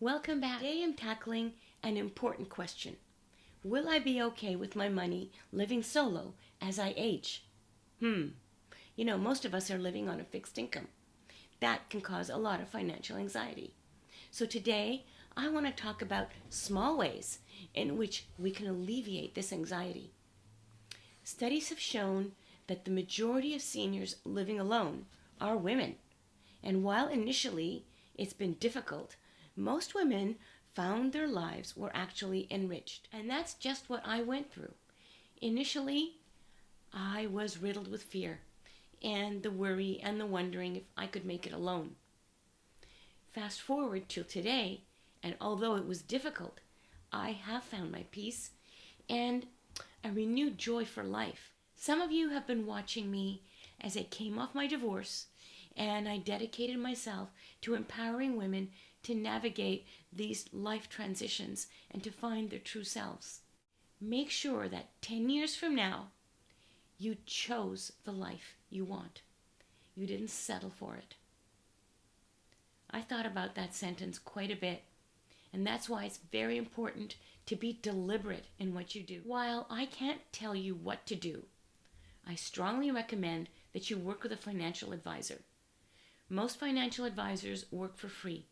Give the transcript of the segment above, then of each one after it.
Welcome back. Today I'm tackling an important question. Will I be okay with my money living solo as I age? Most of us are living on a fixed income. That can cause a lot of financial anxiety. So today I want to talk about small ways in which we can alleviate this anxiety. Studies have shown that the majority of seniors living alone are women. And while initially it's been difficult, most women found their lives were actually enriched. And that's just what I went through. Initially, I was riddled with fear and the worry and the wondering if I could make it alone. Fast forward till today, and although it was difficult, I have found my peace and a renewed joy for life. Some of you have been watching me as I came off my divorce and I dedicated myself to empowering women to navigate these life transitions and to find their true selves. Make sure that 10 years from now, you chose the life you want. You didn't settle for it. I thought about that sentence quite a bit, and that's why it's very important to be deliberate in what you do. While I can't tell you what to do, I strongly recommend that you work with a financial advisor. Most financial advisors work for free,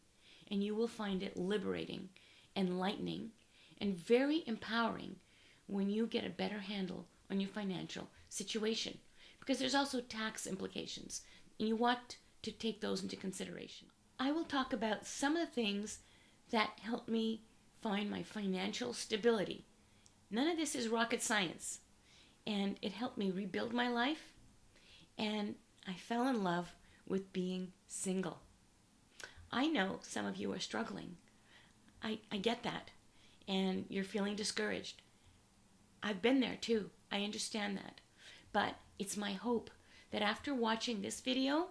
and you will find it liberating, enlightening, and very empowering when you get a better handle on your financial situation, because there's also tax implications, and you want to take those into consideration. I will talk about some of the things that helped me find my financial stability. None of this is rocket science, and it helped me rebuild my life, and I fell in love with being single. I know some of you are struggling. I get that, and you're feeling discouraged. I've been there too. I understand that. But it's my hope that after watching this video,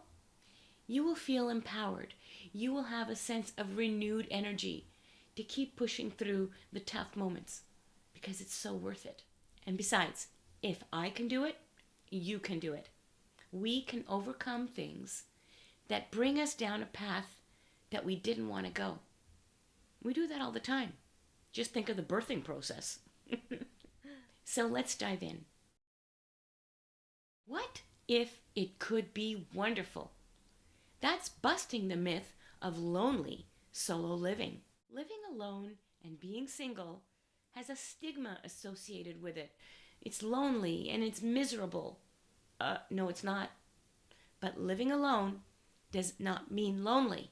you will feel empowered. You will have a sense of renewed energy to keep pushing through the tough moments because it's so worth it. And besides, if I can do it, you can do it. We can overcome things that bring us down a path that we didn't want to go. We do that all the time. Just think of the birthing process. So let's dive in. What if it could be wonderful? That's busting the myth of lonely solo living. Living alone and being single has a stigma associated with it. It's lonely and it's miserable. No, it's not. But living alone does not mean lonely.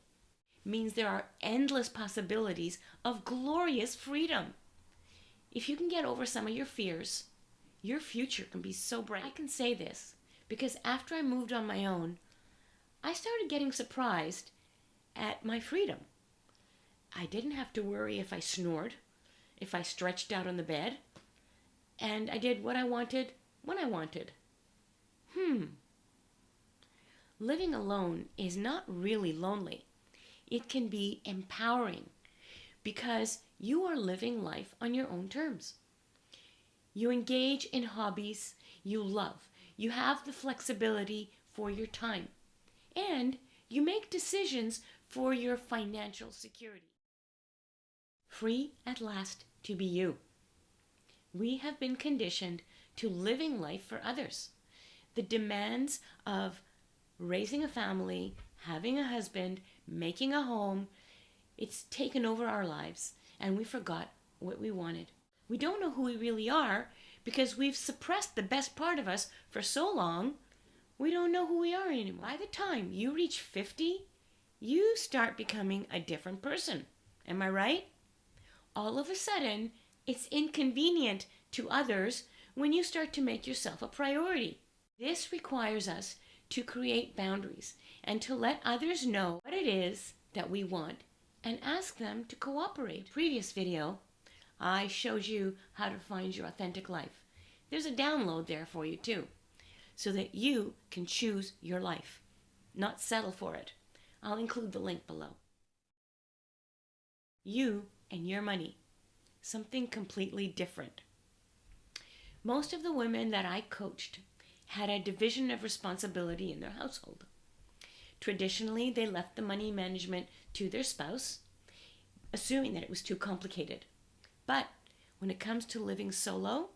It means there are endless possibilities of glorious freedom. If you can get over some of your fears, your future can be so bright. I can say this because after I moved on my own, I started getting surprised at my freedom. I didn't have to worry if I snored, if I stretched out on the bed, and I did what I wanted when I wanted. Living alone is not really lonely. It can be empowering because you are living life on your own terms. You engage in hobbies you love. You have the flexibility for your time. And you make decisions for your financial security. Free at last to be you. We have been conditioned to living life for others. The demands of raising a family, having a husband, making a home, it's taken over our lives, and we forgot what we wanted. We don't know who we really are because we've suppressed the best part of us for so long, we don't know who we are anymore. By the time you reach 50, you start becoming a different person. Am I right? All of a sudden, it's inconvenient to others when you start to make yourself a priority. This requires us to create boundaries and to let others know what it is that we want and ask them to cooperate. In the previous video, I showed you how to find your authentic life. There's a download there for you too, so that you can choose your life, not settle for it. I'll include the link below. You and your money, something completely different. Most of the women that I coached had a division of responsibility in their household. Traditionally, they left the money management to their spouse, assuming that it was too complicated. But when it comes to living solo,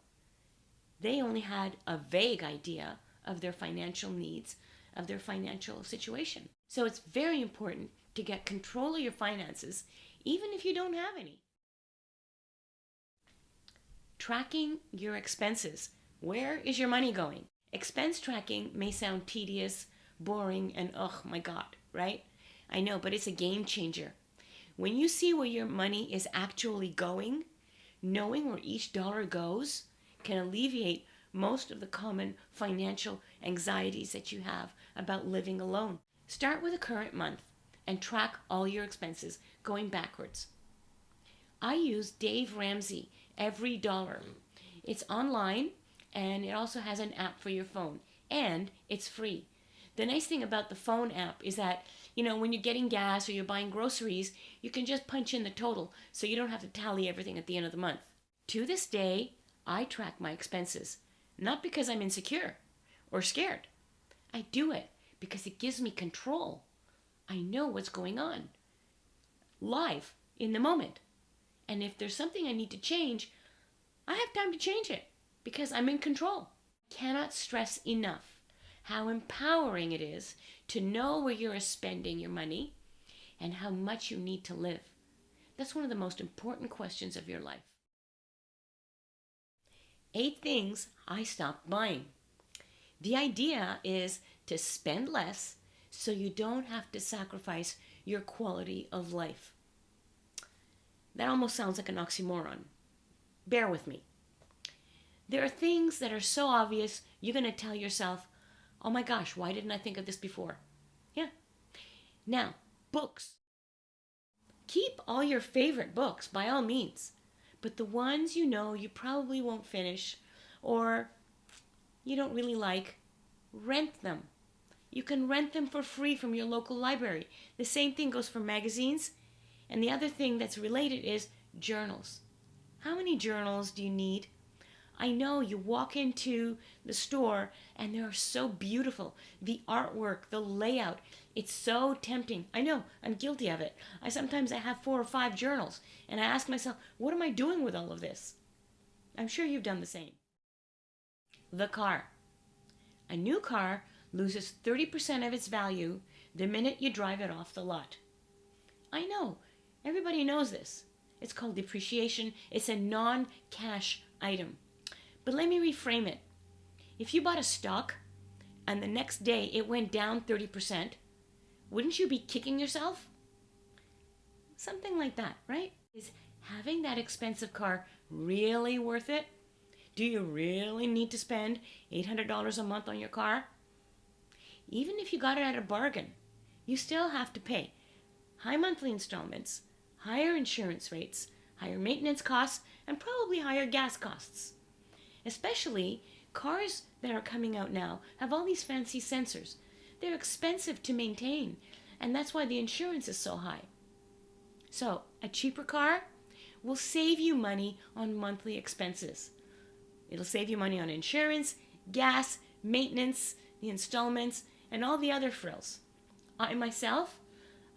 they only had a vague idea of their financial needs, of their financial situation. So it's very important to get control of your finances, even if you don't have any. Tracking your expenses. Where is your money going? Expense tracking may sound tedious, boring, and oh my God, right? I know, but it's a game changer. When you see where your money is actually going, knowing where each dollar goes can alleviate most of the common financial anxieties that you have about living alone. Start with the current month and track all your expenses going backwards. I use Dave Ramsey Every Dollar. It's online and it also has an app for your phone and it's free. The nice thing about the phone app is that, when you're getting gas or you're buying groceries, you can just punch in the total so you don't have to tally everything at the end of the month. To this day, I track my expenses, not because I'm insecure or scared. I do it because it gives me control. I know what's going on live in the moment. And if there's something I need to change, I have time to change it because I'm in control. Cannot stress enough how empowering it is to know where you're spending your money and how much you need to live. That's one of the most important questions of your life. 8 things I stopped buying. The idea is to spend less so you don't have to sacrifice your quality of life. That almost sounds like an oxymoron. Bear with me. There are things that are so obvious, you're going to tell yourself, oh my gosh, why didn't I think of this before? Yeah. Now, books. Keep all your favorite books by all means, but the ones you probably won't finish or you don't really like, rent them. You can rent them for free from your local library. The same thing goes for magazines. And the other thing that's related is journals. How many journals do you need? I know you walk into the store and they are so beautiful. The artwork, the layout, it's so tempting. I know, I'm guilty of it. Sometimes I have 4 or 5 journals and I ask myself, what am I doing with all of this? I'm sure you've done the same. The car. A new car loses 30% of its value the minute you drive it off the lot. I know, everybody knows this. It's called depreciation. It's a non-cash item. But let me reframe it. If you bought a stock and the next day it went down 30%, wouldn't you be kicking yourself? Something like that, right? Is having that expensive car really worth it? Do you really need to spend $800 a month on your car? Even if you got it at a bargain, you still have to pay high monthly installments, higher insurance rates, higher maintenance costs, and probably higher gas costs. Especially cars that are coming out now have all these fancy sensors. They're expensive to maintain, and that's why the insurance is so high. So, a cheaper car will save you money on monthly expenses. It'll save you money on insurance, gas, maintenance, the installments, and all the other frills. I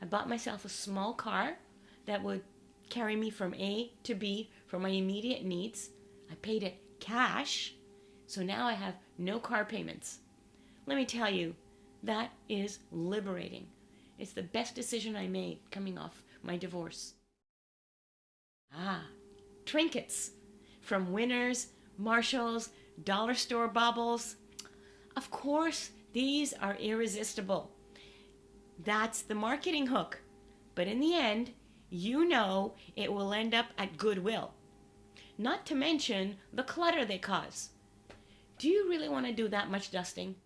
bought myself a small car that would carry me from A to B for my immediate needs. I paid it cash, so now I have no car payments. Let me tell you, that is liberating. It's the best decision I made coming off my divorce. Trinkets from Winners, Marshalls, dollar store baubles. Of course, these are irresistible. That's the marketing hook. But in the end, it will end up at Goodwill. Not to mention the clutter they cause. Do you really want to do that much dusting?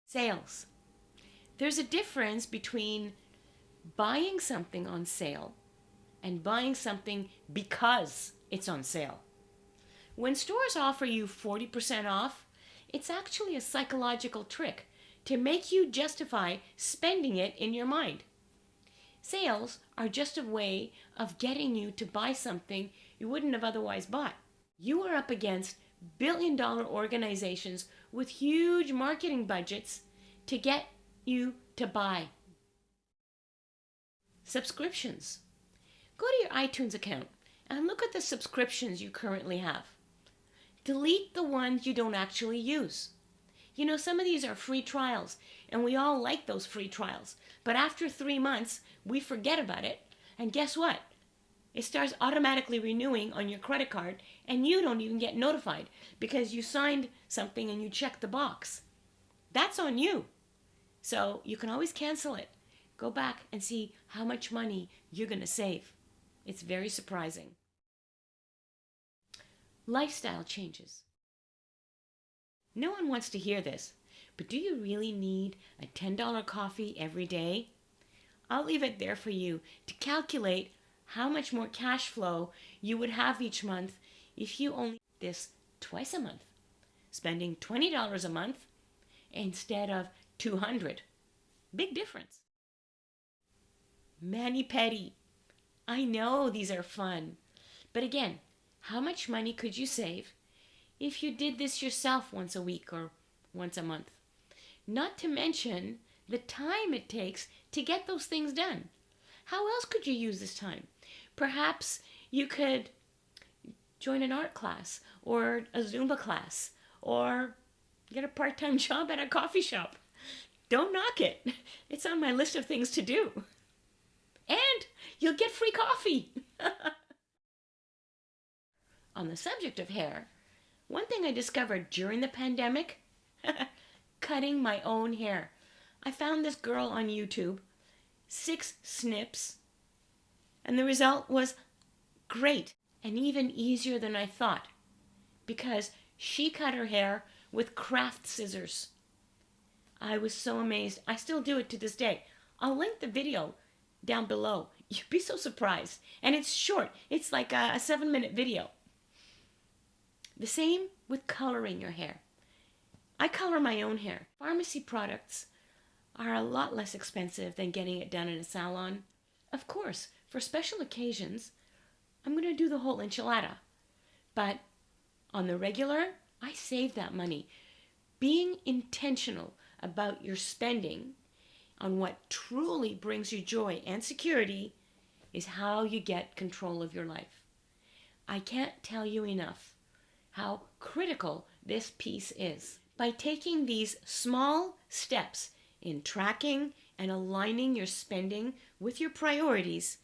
Sales. There's a difference between buying something on sale and buying something because it's on sale. When stores offer you 40% off, it's actually a psychological trick to make you justify spending it in your mind. Sales are just a way of getting you to buy something you wouldn't have otherwise bought. You are up against billion-dollar organizations with huge marketing budgets to get you to buy. Subscriptions. Go to your iTunes account and look at the subscriptions you currently have. Delete the ones you don't actually use. You know, some of these are free trials, and we all like those free trials. But after 3 months, we forget about it, and guess what? It starts automatically renewing on your credit card, and you don't even get notified because you signed something and you checked the box. That's on you. So you can always cancel it. Go back and see how much money you're going to save. It's very surprising. Lifestyle changes. No one wants to hear this, but do you really need a $10 coffee every day? I'll leave it there for you to calculate how much more cash flow you would have each month if you only did this twice a month, spending $20 a month instead of $200. Big difference. Mani-pedi. I know these are fun, but again, how much money could you save if you did this yourself once a week or once a month? Not to mention the time it takes to get those things done. How else could you use this time? Perhaps you could join an art class or a Zumba class or get a part-time job at a coffee shop. Don't knock it. It's on my list of things to do. And you'll get free coffee. On the subject of hair, one thing I discovered during the pandemic, cutting my own hair. I found this girl on YouTube, 6 snips, and the result was great and even easier than I thought because she cut her hair with craft scissors. I was so amazed. I still do it to this day. I'll link the video down below. You'd be so surprised. And it's short. It's like a 7-minute video. The same with coloring your hair. I color my own hair. Pharmacy products are a lot less expensive than getting it done in a salon. Of course, for special occasions, I'm going to do the whole enchilada. But on the regular, I save that money. Being intentional about your spending on what truly brings you joy and security is how you get control of your life. I can't tell you enough how critical this piece is. By taking these small steps in tracking and aligning your spending with your priorities,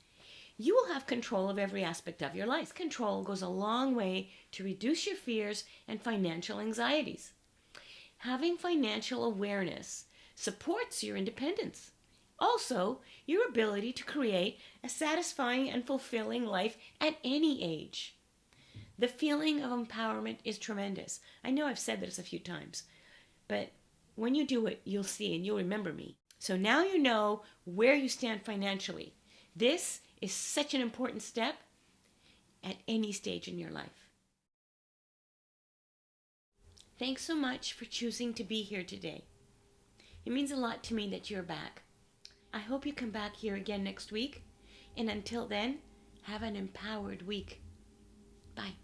you will have control of every aspect of your life. Control goes a long way to reduce your fears and financial anxieties. Having financial awareness supports your independence. Also, your ability to create a satisfying and fulfilling life at any age. The feeling of empowerment is tremendous. I know I've said this a few times, but when you do it, you'll see and you'll remember me. So now you know where you stand financially. This is such an important step at any stage in your life. Thanks so much for choosing to be here today. It means a lot to me that you're back. I hope you come back here again next week. And until then, have an empowered week. Bye.